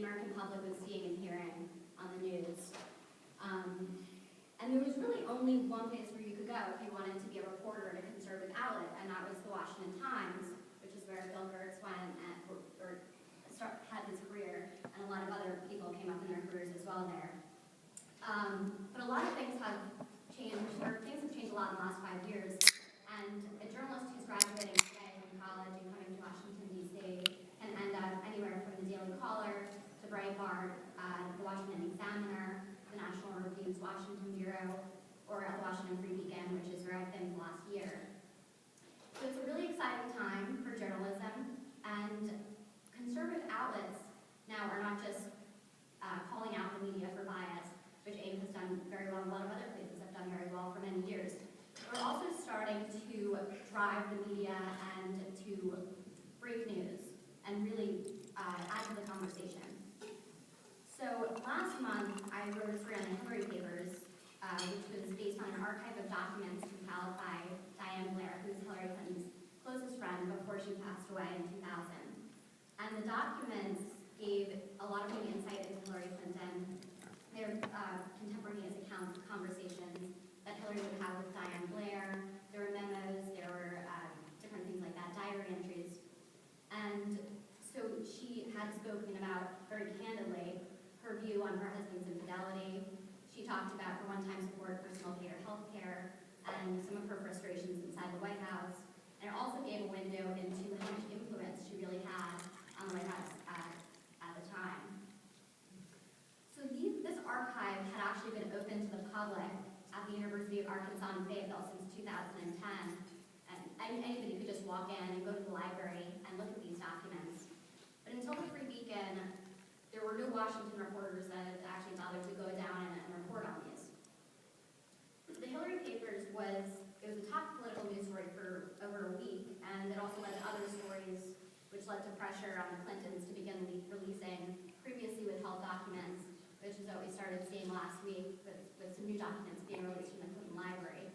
the American public was seeing and hearing on the news. And there was really only one place where you could go if you wanted to be a reporter at a conservative outlet, and that was the Washington Times, which is where Bill Gertz went and had his career, and a lot of other people came up in their careers as well there. But a lot of things have changed, or things have changed a lot in the last 5 years, and a journalist who's graduating today from college and coming to Washington, D.C. can end up anywhere from the Daily Caller to Breitbart, the Washington Examiner, the National Review's Washington Bureau, or at the Washington Free Beacon, which is where I've been the last year. So it's a really exciting time for journalism, and conservative outlets now are not just calling out the media for bias, which AIM has done very well, a lot of other places have done very well for many years. We're also starting to drive the media and to break news and really add to the conversation. So last month, I wrote a story on the Hillary Papers, which was based on an archive of documents compiled by Diane Blair, who was Hillary Clinton's closest friend before she passed away in 2000. And the documents gave a lot of new insight into Hillary Clinton, their contemporaneous accounts of conversations that Hillary would have with Diane Blair. There were memos, there were different things like that, diary entries. And so she had spoken about, very candidly, her view on her husband's infidelity. She talked about her one-time support for single-payer health care and some of her frustrations inside the White House. And it also gave a window into how much influence she really had on the White House at the time. So this archive had actually been open to the public at the University of Arkansas in Fayetteville since 2010. And anybody could just walk in and go to the library and look at these documents. But until the Free Beacon, there were no Washington reporters that had actually bothered to go down and report on these. The Hillary Papers was a top political news story for over a week, and it also led to other stories, which led to pressure on the Clintons to begin releasing previously withheld documents, which is what we started seeing last week with some new documents being released from the Clinton Library.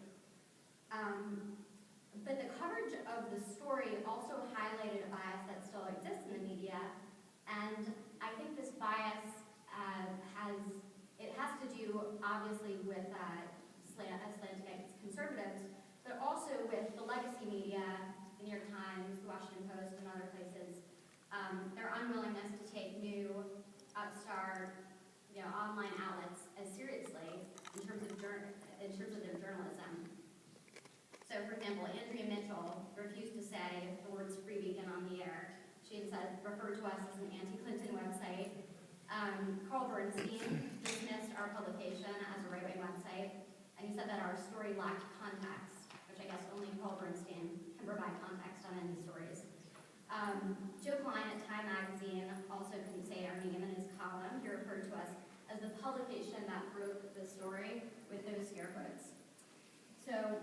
But the coverage of the story also highlighted a bias that still exists in the media, and I think this bias has to do, obviously, with slant against conservatives, but also with the legacy media, the New York Times, the Washington Post, and other places, their unwillingness to take new, upstart, online outlets as seriously in terms of their journalism. So, for example, Andrea Mitchell refused to say the words Free Beacon on the air. She instead referred to us as an anti-Clinton website. Carl Bernstein dismissed our publication as a right-wing website, and he said that our story lacked context, which I guess only Carl Bernstein can provide context on any stories. Joe Klein at Time Magazine also couldn't say our name in his column. He referred to us as the publication that broke the story with those scare quotes. So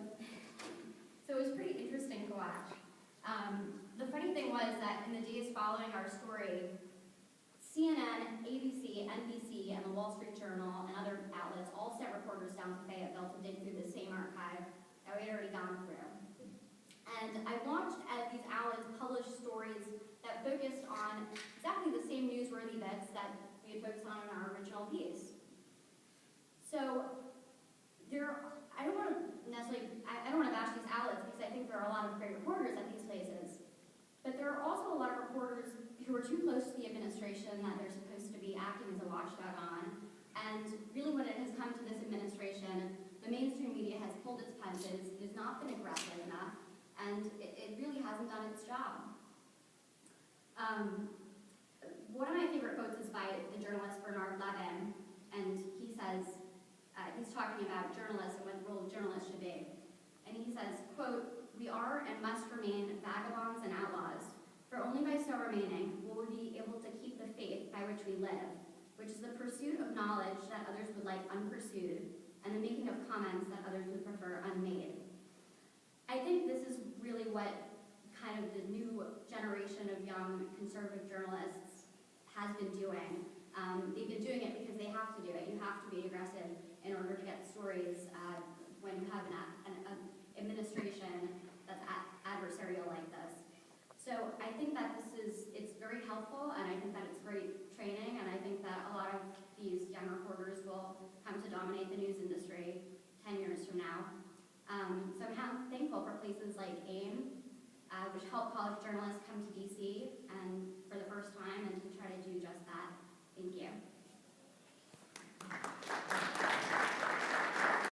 it was pretty interesting to watch. The funny thing was that in the days following our story, CNN, ABC, NBC, and the Wall Street Journal and other outlets all sent reporters down to Fayetteville to dig through the same archive that we had already gone through. And I watched as these outlets published stories that focused on exactly the same newsworthy bits that we had focused on in our original piece. So I don't want to bash these outlets because I think there are a lot of great reporters at these places. But there are also a lot of reporters who are too close to the administration that they're supposed to be acting as a watchdog on. And really when it has come to this administration, the mainstream media has pulled its punches, it has not been aggressive enough, and it really hasn't done its job. One of my favorite quotes is by the journalist Bernard Levin, and he says, he's talking about journalists and what the role of journalists should be. And he says, quote, "We are and must remain vagabonds and outlaws, for only by so remaining will we be able to keep the faith by which we live, which is the pursuit of knowledge that others would like unpursued, and the making of comments that others would prefer unmade." I think this is really what kind of the new generation of young conservative journalists has been doing. They've been doing it because they have to do it. You have to be aggressive in order to get stories when you have an administration that's adversarial like this. So I think that it's very helpful, and I think that it's great training, and I young reporters will come to dominate the news industry 10 years from now. So I'm thankful for places like AIM, which help college journalists come to DC and for the first time and to try to do just that. Thank you.